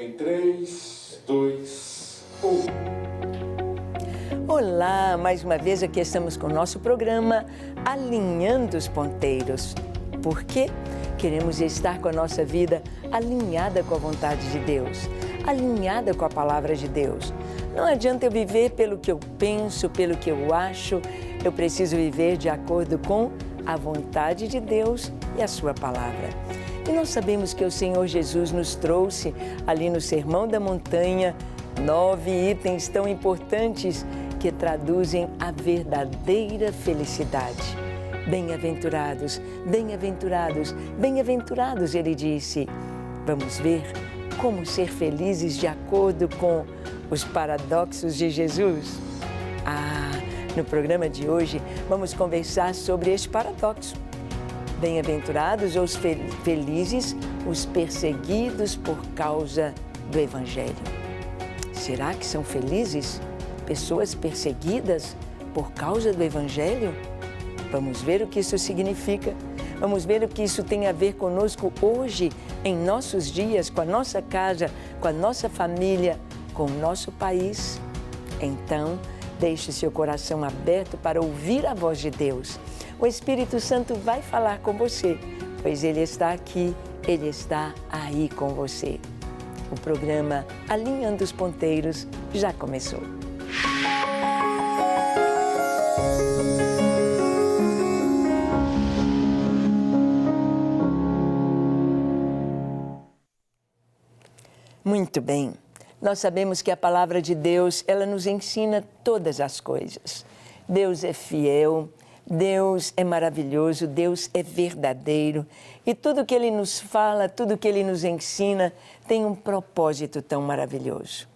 Em 3, 2, 1. Olá, mais uma vez aqui estamos com o nosso programa Alinhando os Ponteiros. Por quê? Queremos estar com a nossa vida alinhada com a vontade de Deus, alinhada com a palavra de Deus. Não adianta eu viver pelo que eu penso, pelo que eu acho, eu preciso viver de acordo com a vontade de Deus e a sua palavra. E nós sabemos que o Senhor Jesus nos trouxe ali no Sermão da Montanha 9 itens tão importantes que traduzem a verdadeira felicidade. Bem-aventurados, bem-aventurados, bem-aventurados, ele disse. Vamos ver como ser felizes de acordo com os paradoxos de Jesus? No programa de hoje vamos conversar sobre este paradoxo. Bem-aventurados ou felizes os perseguidos por causa do Evangelho. Será que são felizes pessoas perseguidas por causa do Evangelho? Vamos ver o que isso significa. Vamos ver o que isso tem a ver conosco hoje, em nossos dias, com a nossa casa, com a nossa família, com o nosso país. Então, deixe seu coração aberto para ouvir a voz de Deus. O Espírito Santo vai falar com você, pois Ele está aqui, Ele está aí com você. O programa Alinhando os Ponteiros já começou. Muito bem. Nós sabemos que a palavra de Deus, ela nos ensina todas as coisas. Deus é fiel, Deus é maravilhoso, Deus é verdadeiro. E tudo que Ele nos fala, tudo que Ele nos ensina, tem um propósito tão maravilhoso.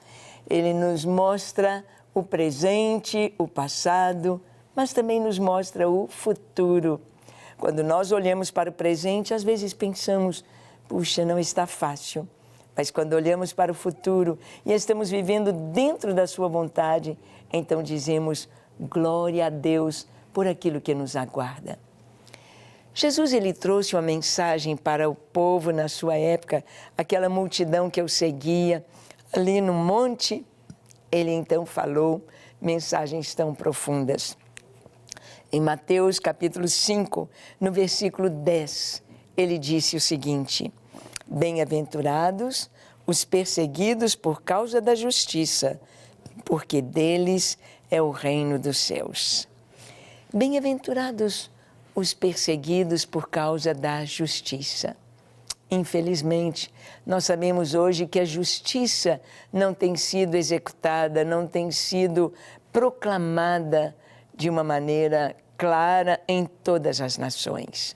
Ele nos mostra o presente, o passado, mas também nos mostra o futuro. Quando nós olhamos para o presente, às vezes pensamos, puxa, não está fácil. Mas quando olhamos para o futuro e estamos vivendo dentro da sua vontade, então dizemos glória a Deus por aquilo que nos aguarda. Jesus, ele trouxe uma mensagem para o povo na sua época, aquela multidão que o seguia ali no monte. Ele então falou mensagens tão profundas. Em Mateus capítulo 5, no versículo 10, ele disse o seguinte: bem-aventurados os perseguidos por causa da justiça, porque deles é o reino dos céus. Bem-aventurados os perseguidos por causa da justiça. Infelizmente, nós sabemos hoje que a justiça não tem sido executada, não tem sido proclamada de uma maneira clara em todas as nações.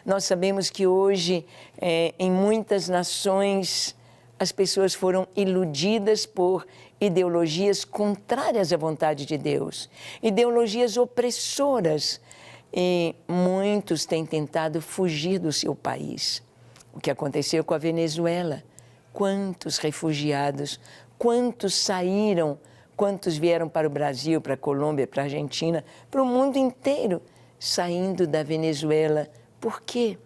Nós sabemos que hoje, em muitas nações, as pessoas foram iludidas por ideologias contrárias à vontade de Deus, ideologias opressoras, e muitos têm tentado fugir do seu país. O que aconteceu com a Venezuela? Quantos refugiados, quantos saíram, quantos vieram para o Brasil, para a Colômbia, para a Argentina, para o mundo inteiro, saindo da Venezuela. Por quê?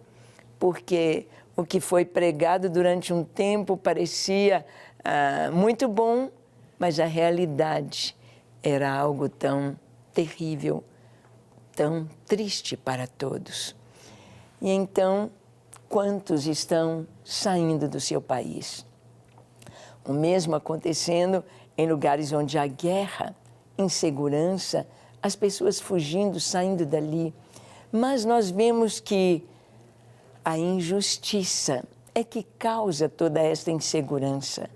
Porque o que foi pregado durante um tempo parecia muito bom, mas a realidade era algo tão terrível, tão triste para todos. E então, quantos estão saindo do seu país? O mesmo acontecendo em lugares onde há guerra, insegurança, as pessoas fugindo, saindo dali. Mas nós vemos que a injustiça é que causa toda esta insegurança.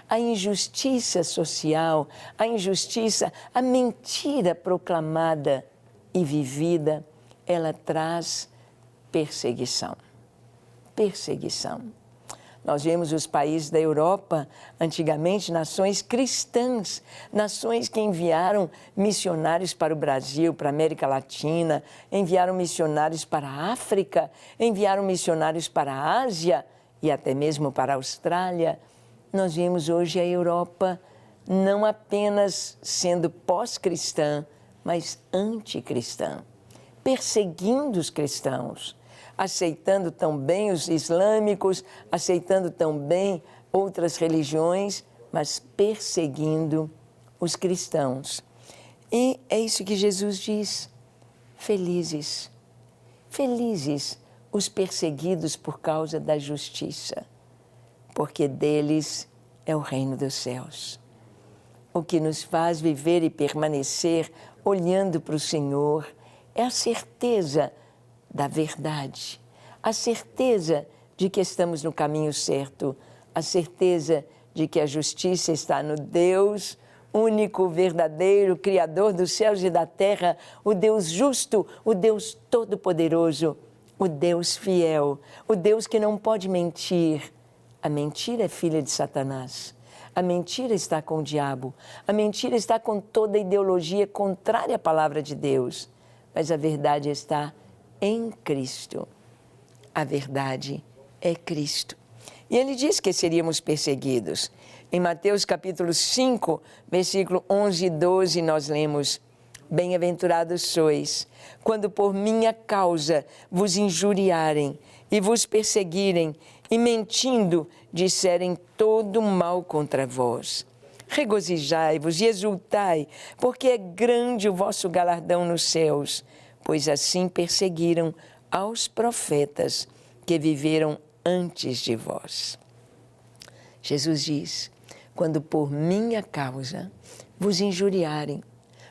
A injustiça social, a injustiça, a mentira proclamada e vivida, ela traz perseguição. Perseguição. Nós vemos os países da Europa, antigamente nações cristãs, nações que enviaram missionários para o Brasil, para a América Latina, enviaram missionários para a África, enviaram missionários para a Ásia e até mesmo para a Austrália. Nós vemos hoje a Europa não apenas sendo pós-cristã, mas anticristã, perseguindo os cristãos, aceitando tão bem os islâmicos, aceitando tão bem outras religiões, mas perseguindo os cristãos. E é isso que Jesus diz: felizes, felizes os perseguidos por causa da justiça, porque deles é o reino dos céus. O que nos faz viver e permanecer olhando para o Senhor é a certeza da verdade, a certeza de que estamos no caminho certo, a certeza de que a justiça está no Deus único, verdadeiro, Criador dos céus e da terra, o Deus justo, o Deus todo-poderoso, o Deus fiel, o Deus que não pode mentir. A mentira é filha de Satanás. A mentira está com o diabo. A mentira está com toda a ideologia contrária à palavra de Deus. Mas a verdade está em Cristo. A verdade é Cristo. E ele diz que seríamos perseguidos. Em Mateus capítulo 5, versículo 11 e 12, nós lemos: bem-aventurados sois, quando por minha causa vos injuriarem e vos perseguirem, e mentindo disserem todo mal contra vós. Regozijai-vos e exultai, porque é grande o vosso galardão nos céus, pois assim perseguiram aos profetas que viveram antes de vós. Jesus diz: quando por minha causa vos injuriarem,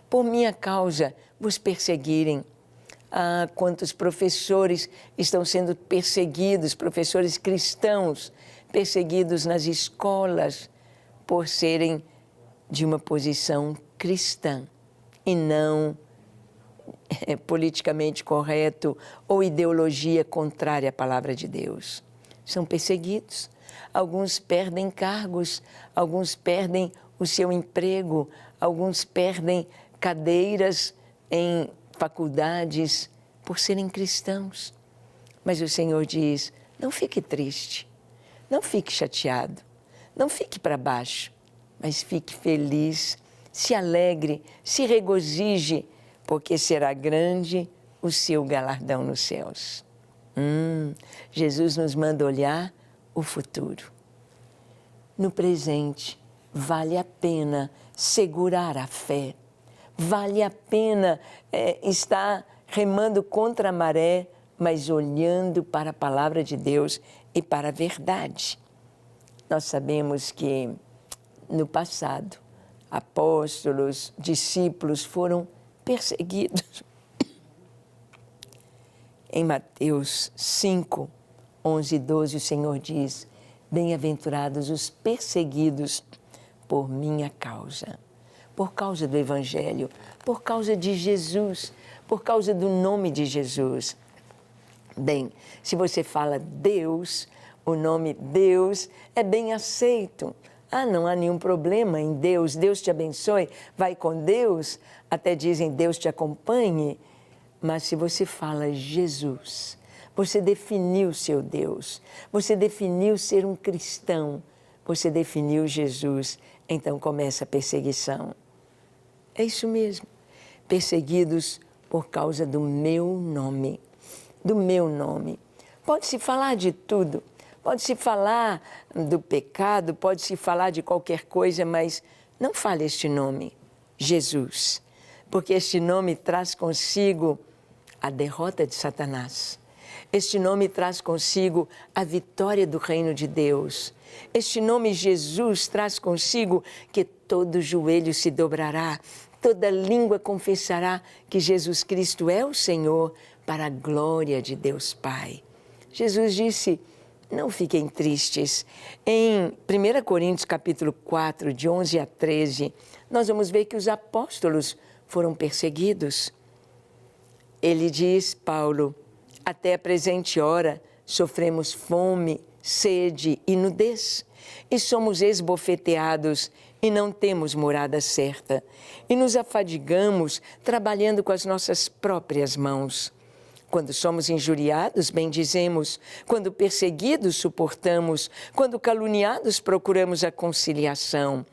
por minha causa vos perseguirem. Ah, quantos professores estão sendo perseguidos, professores cristãos, perseguidos nas escolas por serem de uma posição cristã e não politicamente correto ou ideologia contrária à palavra de Deus. São perseguidos. Alguns perdem cargos, alguns perdem o seu emprego, alguns perdem cadeiras em faculdades por serem cristãos. Mas o Senhor diz: não fique triste, não fique chateado, não fique para baixo, mas fique feliz, se alegre, se regozije, porque será grande o seu galardão nos céus. Jesus nos manda olhar o futuro. No presente, vale a pena segurar a fé, vale a pena estar remando contra a maré, mas olhando para a palavra de Deus e para a verdade. Nós sabemos que no passado, apóstolos, discípulos foram perseguidos. Em Mateus 5, 11 e 12, o Senhor diz: bem-aventurados os perseguidos por minha causa, por causa do Evangelho, por causa de Jesus, por causa do nome de Jesus. Bem, se você fala Deus, o nome Deus é bem aceito. Ah, não há nenhum problema em Deus, Deus te abençoe, vai com Deus, até dizem Deus te acompanhe. Mas se você fala Jesus, você definiu seu Deus, você definiu ser um cristão, você definiu Jesus, então começa a perseguição. É isso mesmo, perseguidos por causa do meu nome, do meu nome. Pode-se falar de tudo, pode-se falar do pecado, pode-se falar de qualquer coisa, mas não fale este nome, Jesus, porque este nome traz consigo a derrota de Satanás. Este nome traz consigo a vitória do reino de Deus. Este nome Jesus traz consigo que todo joelho se dobrará, toda língua confessará que Jesus Cristo é o Senhor, para a glória de Deus Pai. Jesus disse: não fiquem tristes. Em 1 Coríntios capítulo 4, de 11 a 13, nós vamos ver que os apóstolos foram perseguidos. Ele diz, Paulo: até a presente hora sofremos fome, sede e nudez, e somos esbofeteados e não temos morada certa, e nos afadigamos trabalhando com as nossas próprias mãos. Quando somos injuriados, bendizemos. Quando perseguidos, suportamos. Quando caluniados, procuramos a conciliação.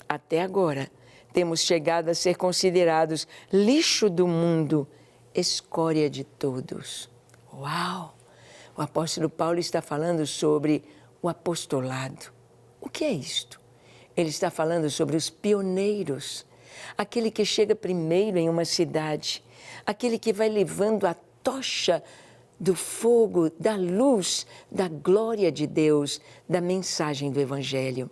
Até agora, temos chegado a ser considerados lixo do mundo, escória de todos. Uau! O apóstolo Paulo está falando sobre o apostolado, O que é isto? Ele está falando sobre os pioneiros, aquele que chega primeiro em uma cidade, aquele que vai levando a tocha do fogo, da luz, da glória de Deus, da mensagem do Evangelho.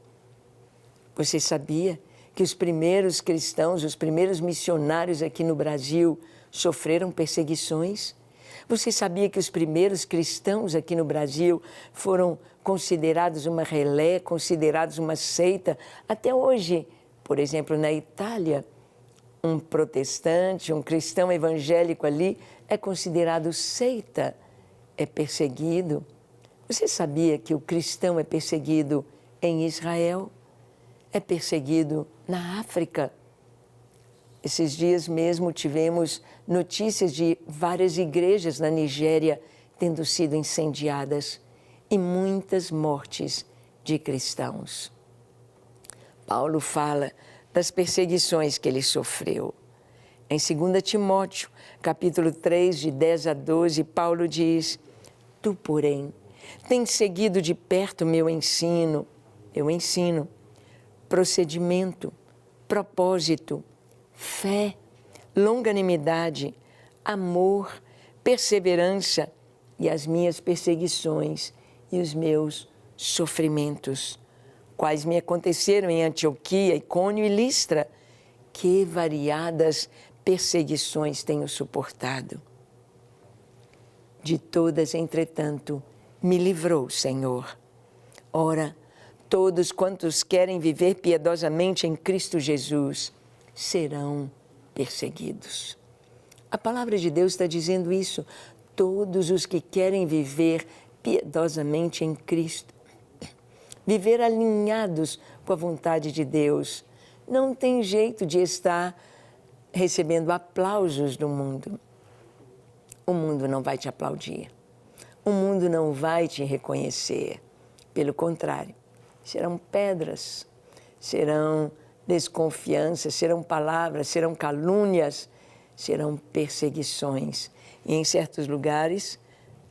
Você sabia que os primeiros cristãos, os primeiros missionários aqui no Brasil sofreram perseguições? Você sabia que os primeiros cristãos aqui no Brasil foram considerados uma relé, considerados uma seita? Até hoje, por exemplo, na Itália, um protestante, um cristão evangélico ali é considerado seita, é perseguido. Você sabia que o cristão é perseguido em Israel? É perseguido na África? Esses dias mesmo tivemos notícias de várias igrejas na Nigéria tendo sido incendiadas e muitas mortes de cristãos. Paulo fala das perseguições que ele sofreu. Em 2 Timóteo, capítulo 3, de 10 a 12, Paulo diz: Tu, porém, tens seguido de perto meu ensino, procedimento, propósito, fé, longanimidade, amor, perseverança e as minhas perseguições e os meus sofrimentos, quais me aconteceram em Antioquia, Icônio e Listra. Que variadas perseguições tenho suportado. De todas, entretanto, me livrou o Senhor. Ora, todos quantos querem viver piedosamente em Cristo Jesus serão perseguidos. A palavra de Deus está dizendo isso. Todos os que querem viver piedosamente em Cristo, viver alinhados com a vontade de Deus, não tem jeito de estar recebendo aplausos do mundo. O mundo não vai te aplaudir. O mundo não vai te reconhecer. Pelo contrário, serão pedras, serão desconfianças, serão palavras, serão calúnias, serão perseguições e, em certos lugares,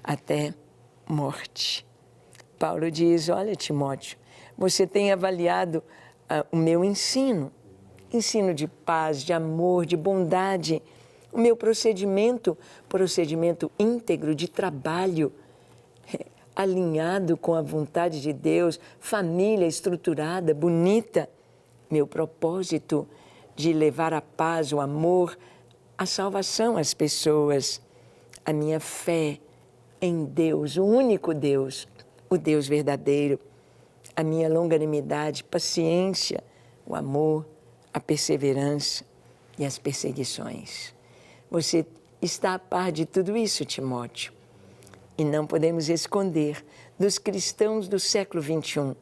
até morte. Paulo diz: olha, Timóteo, você tem avaliado o meu ensino de paz, de amor, de bondade, o meu procedimento íntegro de trabalho, alinhado com a vontade de Deus, família estruturada, bonita, meu propósito de levar a paz, o amor, a salvação às pessoas, a minha fé em Deus, o único Deus, o Deus verdadeiro, a minha longanimidade, paciência, o amor, a perseverança e as perseguições. Você está a par de tudo isso, Timóteo. E não podemos esconder dos cristãos do século XXI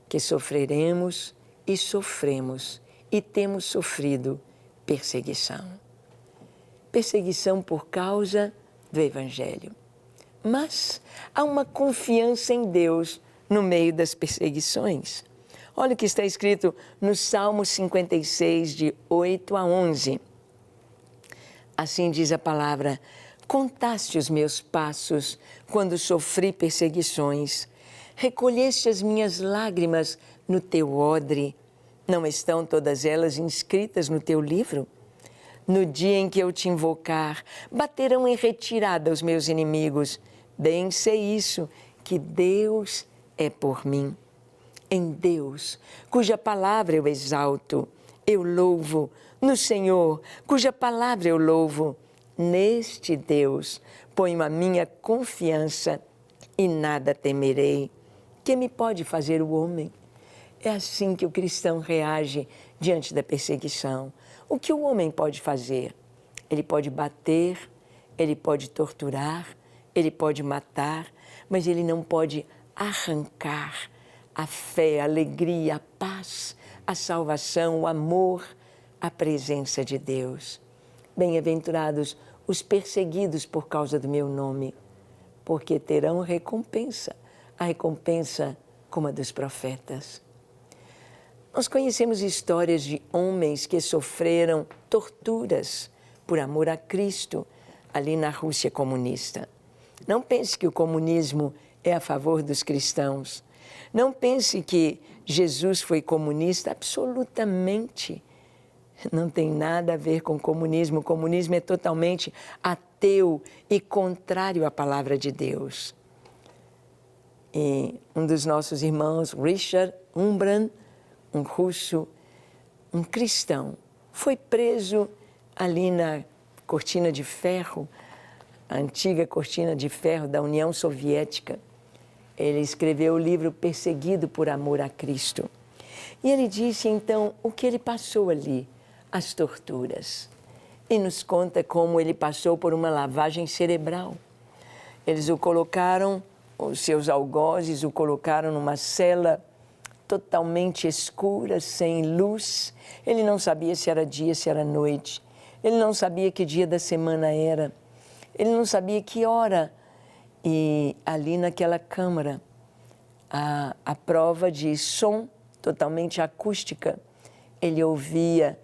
que sofreremos e sofremos e temos sofrido perseguição. Perseguição por causa do Evangelho. Mas há uma confiança em Deus no meio das perseguições. Olha o que está escrito no Salmo 56, de 8 a 11. Assim diz a palavra: contaste os meus passos quando sofri perseguições, recolheste as minhas lágrimas no teu odre. Não estão todas elas inscritas no teu livro? No dia em que eu te invocar, baterão em retirada os meus inimigos. Bem sei isso, que Deus é por mim. Em Deus, cuja palavra eu exalto, eu louvo. No Senhor, cuja palavra eu louvo. Neste Deus ponho a minha confiança e nada temerei. Que me pode fazer o homem? É assim que o cristão reage diante da perseguição. O que o homem pode fazer? Ele pode bater, ele pode torturar, ele pode matar, mas ele não pode arrancar a fé, a alegria, a paz, a salvação, o amor, a presença de Deus. Bem-aventurados os perseguidos por causa do meu nome, porque terão recompensa, a recompensa como a dos profetas. Nós conhecemos histórias de homens que sofreram torturas por amor a Cristo ali na Rússia comunista. Não pense que o comunismo é a favor dos cristãos. Não pense que Jesus foi comunista, absolutamente. Não tem nada a ver com comunismo. O comunismo é totalmente ateu e contrário à palavra de Deus. E um dos nossos irmãos, Richard Umbran, um russo, um cristão, foi preso ali na cortina de ferro, a antiga cortina de ferro da União Soviética. Ele escreveu o livro Perseguido por Amor a Cristo. E ele disse, então, o que ele passou ali, as torturas. E nos conta como ele passou por uma lavagem cerebral. Eles o colocaram, os seus algozes o colocaram numa cela totalmente escura, sem luz. Ele não sabia se era dia, se era noite. Ele não sabia que dia da semana era. Ele não sabia que hora. E ali naquela câmara, a prova de som totalmente acústica, ele ouvia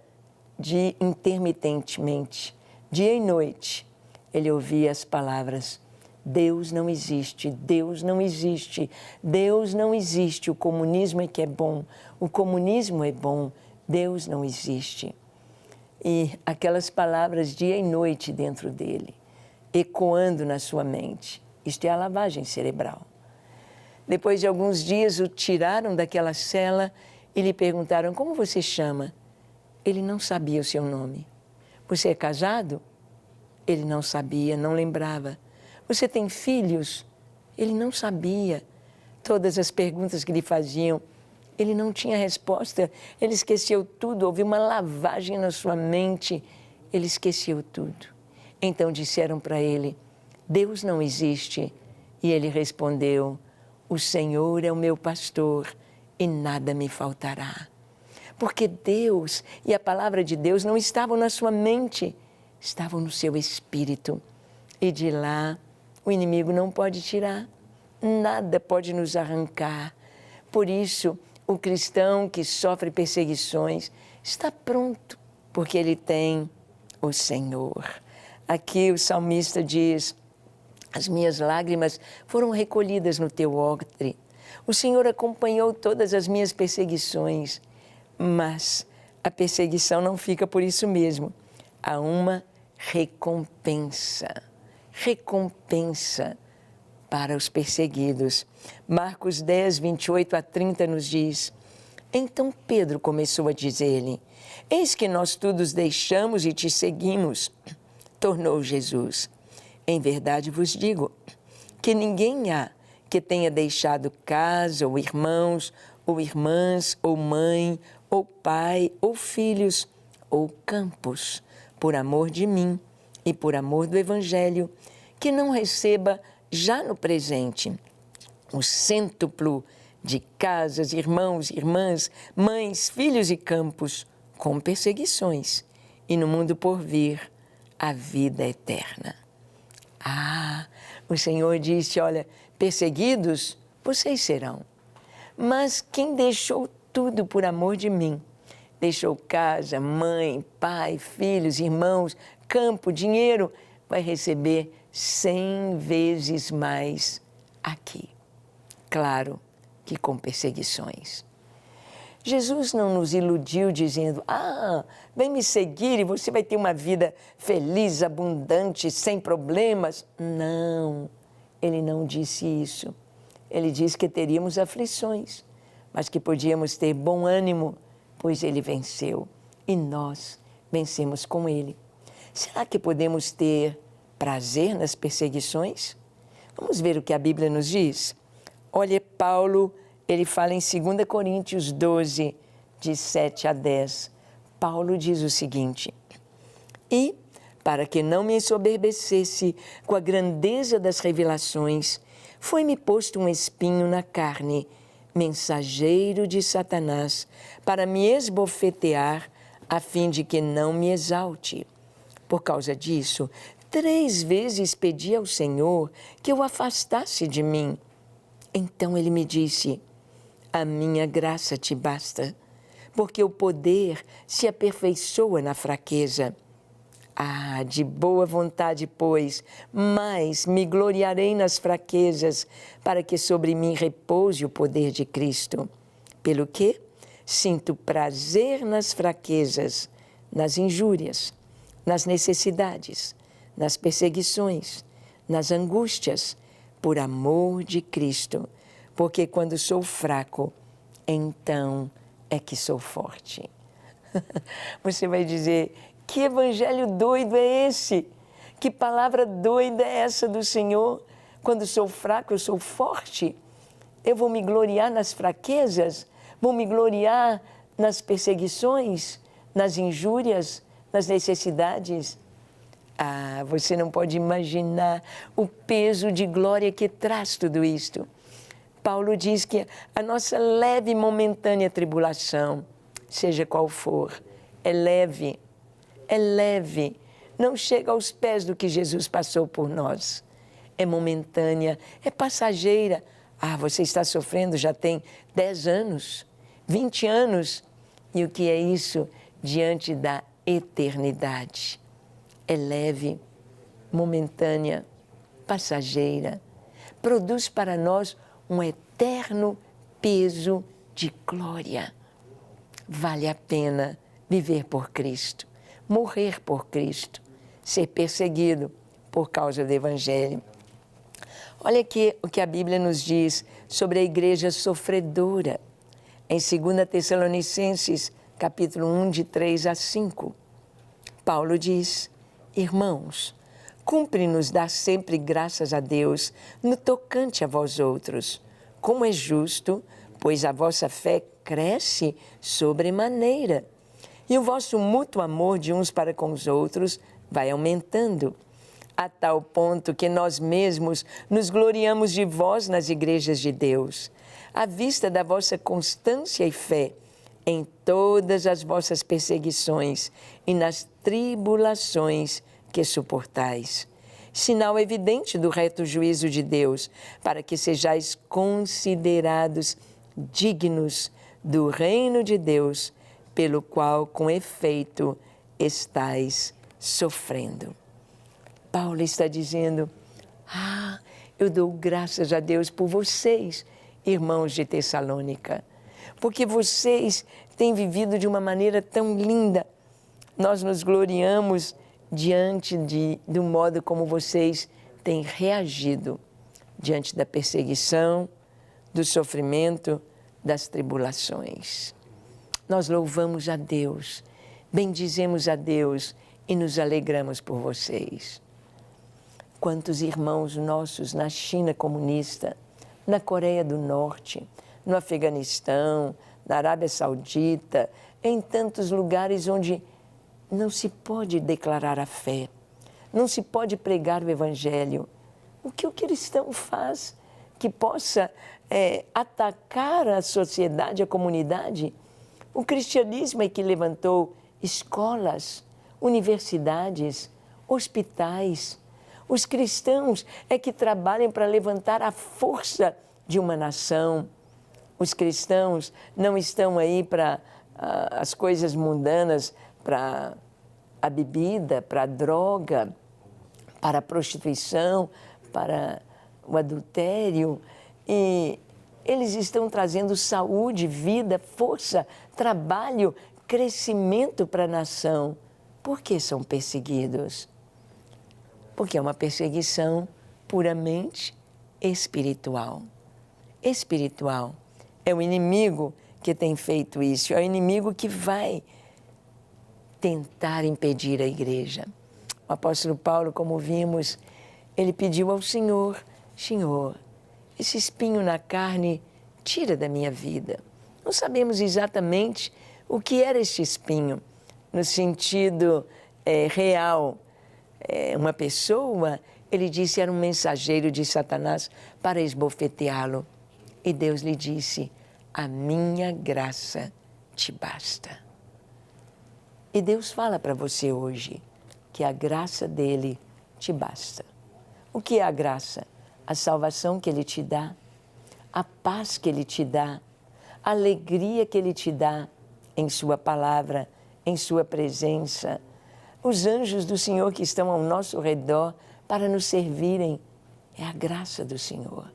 intermitentemente, dia e noite, ele ouvia as palavras: Deus não existe, Deus não existe, Deus não existe, o comunismo é que é bom, o comunismo é bom, Deus não existe. E aquelas palavras dia e noite dentro dele, ecoando na sua mente. Isto é a lavagem cerebral. Depois de alguns dias, o tiraram daquela cela e lhe perguntaram: como você chama? Ele não sabia o seu nome. Você é casado? Ele não sabia, não lembrava. Você tem filhos? Ele não sabia. Todas as perguntas que lhe faziam, ele não tinha resposta. Ele esqueceu tudo, houve uma lavagem na sua mente. Ele esqueceu tudo. Então disseram para ele: Deus não existe. E ele respondeu: o Senhor é o meu pastor e nada me faltará. Porque Deus e a palavra de Deus não estavam na sua mente, estavam no seu espírito. E de lá o inimigo não pode tirar, nada pode nos arrancar. Por isso, o cristão que sofre perseguições está pronto, porque ele tem o Senhor. Aqui o salmista diz: as minhas lágrimas foram recolhidas no teu odre. O Senhor acompanhou todas as minhas perseguições, mas a perseguição não fica por isso mesmo. Há uma recompensa, recompensa para os perseguidos. Marcos 10, 28 a 30 nos diz: então Pedro começou a dizer-lhe: eis que nós todos deixamos e te seguimos. Tornou Jesus: em verdade vos digo que ninguém há que tenha deixado casa, ou irmãos, ou irmãs, ou mãe, ou pai, ou filhos, ou campos, por amor de mim e por amor do Evangelho, que não receba já no presente o cêntuplo de casas, irmãos, irmãs, mães, filhos e campos, com perseguições, e no mundo por vir a vida eterna. O Senhor disse: olha, perseguidos vocês serão, mas quem deixou tudo por amor de mim, deixou casa, mãe, pai, filhos, irmãos, campo, dinheiro, vai receber 100 vezes mais aqui. Claro que com perseguições. Jesus não nos iludiu dizendo: vem me seguir e você vai ter uma vida feliz, abundante, sem problemas. Não, ele não disse isso. Ele disse que teríamos aflições, mas que podíamos ter bom ânimo, pois ele venceu e nós vencemos com ele. Será que podemos ter prazer nas perseguições? Vamos ver o que a Bíblia nos diz. Olha, Paulo, ele fala em 2 Coríntios 12, de 7 a 10. Paulo diz o seguinte: e, para que não me ensoberbecesse com a grandeza das revelações, foi-me posto um espinho na carne, mensageiro de Satanás, para me esbofetear, a fim de que não me exalte. Por causa disso, 3 vezes pedi ao Senhor que o afastasse de mim. Então ele me disse: a minha graça te basta, porque o poder se aperfeiçoa na fraqueza. Ah, de boa vontade, pois, mas me gloriarei nas fraquezas, para que sobre mim repouse o poder de Cristo. Pelo que sinto prazer nas fraquezas, nas injúrias, nas necessidades, nas perseguições, nas angústias, por amor de Cristo, porque quando sou fraco, então é que sou forte. Você vai dizer, que evangelho doido é esse? Que palavra doida é essa do Senhor? Quando sou fraco, eu sou forte. Eu vou me gloriar nas fraquezas, vou me gloriar nas perseguições, nas injúrias, nas necessidades. Ah, você não pode imaginar o peso de glória que traz tudo isto. Paulo diz que a nossa leve e momentânea tribulação, seja qual for, é leve, não chega aos pés do que Jesus passou por nós. É momentânea, é passageira. Ah, você está sofrendo já tem 10 anos, 20 anos. E o que é isso diante da eternidade? É leve, momentânea, passageira. Produz para nós um eterno peso de glória. Vale a pena viver por Cristo, morrer por Cristo, ser perseguido por causa do Evangelho. Olha aqui o que a Bíblia nos diz sobre a igreja sofredora. Em 2 Tessalonicenses, capítulo 1, de 3 a 5, Paulo diz, irmãos, cumpre-nos dar sempre graças a Deus no tocante a vós outros, como é justo, pois a vossa fé cresce sobremaneira, e o vosso mútuo amor de uns para com os outros vai aumentando, a tal ponto que nós mesmos nos gloriamos de vós nas igrejas de Deus, à vista da vossa constância e fé em todas as vossas perseguições e nas tribulações que suportais. Sinal evidente do reto juízo de Deus, para que sejais considerados dignos do reino de Deus, pelo qual, com efeito, estais sofrendo. Paulo está dizendo, eu dou graças a Deus por vocês, irmãos de Tessalônica, porque vocês têm vivido de uma maneira tão linda. Nós nos gloriamos diante do modo como vocês têm reagido diante da perseguição, do sofrimento, das tribulações. Nós louvamos a Deus, bendizemos a Deus e nos alegramos por vocês. Quantos irmãos nossos na China comunista, na Coreia do Norte, no Afeganistão, na Arábia Saudita, em tantos lugares onde não se pode declarar a fé, não se pode pregar o Evangelho. O que o cristão faz que possa atacar a sociedade, a comunidade? O cristianismo é que levantou escolas, universidades, hospitais. Os cristãos é que trabalham para levantar a força de uma nação. Os cristãos não estão aí para as coisas mundanas, para a bebida, para a droga, para a prostituição, para o adultério. E eles estão trazendo saúde, vida, força, trabalho, crescimento para a nação. Por que são perseguidos? Porque é uma perseguição puramente espiritual. Espiritual. É o inimigo que tem feito isso, é o inimigo que vai tentar impedir a igreja. O apóstolo Paulo, como vimos, ele pediu ao Senhor, Senhor, esse espinho na carne, tira da minha vida. Não sabemos exatamente o que era este espinho, no sentido real. Uma pessoa, ele disse, era um mensageiro de Satanás para esbofeteá-lo. E Deus lhe disse, a minha graça te basta. E Deus fala para você hoje que a graça dele te basta. O que é a graça? A salvação que ele te dá, a paz que ele te dá, a alegria que ele te dá em sua palavra, em sua presença, os anjos do Senhor que estão ao nosso redor para nos servirem. É a graça do Senhor.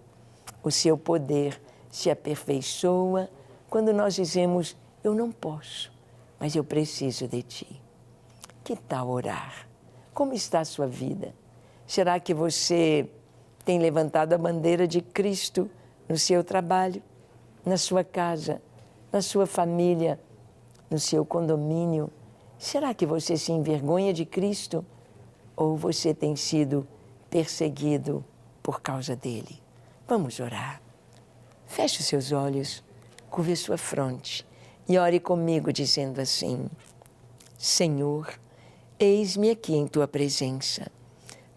O seu poder se aperfeiçoa quando nós dizemos, eu não posso, mas eu preciso de Ti. Que tal orar? Como está a sua vida? Será que você tem levantado a bandeira de Cristo no seu trabalho, na sua casa, na sua família, no seu condomínio? Será que você se envergonha de Cristo ou você tem sido perseguido por causa dele? Vamos orar. Feche os seus olhos, curve a sua fronte e ore comigo dizendo assim, Senhor, eis-me aqui em Tua presença.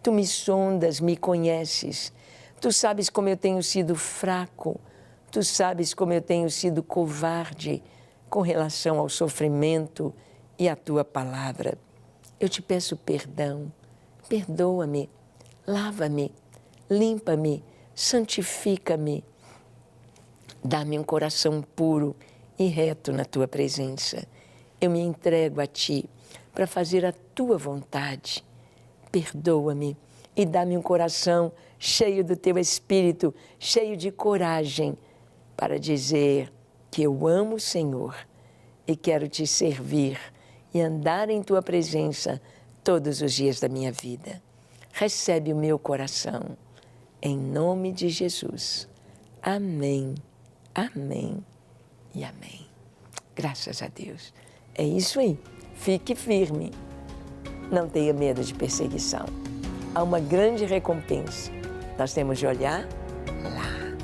Tu me sondas, me conheces. Tu sabes como eu tenho sido fraco. Tu sabes como eu tenho sido covarde com relação ao sofrimento e à Tua palavra. Eu te peço perdão. Perdoa-me, lava-me, limpa-me, santifica-me. Dá-me um coração puro e reto na Tua presença. Eu me entrego a Ti para fazer a Tua vontade. Perdoa-me e dá-me um coração cheio do Teu Espírito, cheio de coragem, para dizer que eu amo o Senhor e quero Te servir e andar em Tua presença todos os dias da minha vida. Recebe o meu coração, em nome de Jesus. Amém, amém e amém. Graças a Deus. É isso aí. Fique firme. Não tenha medo de perseguição. Há uma grande recompensa. Nós temos de olhar lá.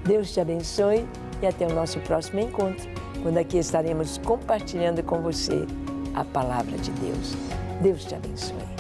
Deus te abençoe e até o nosso próximo encontro, quando aqui estaremos compartilhando com você a palavra de Deus. Deus te abençoe.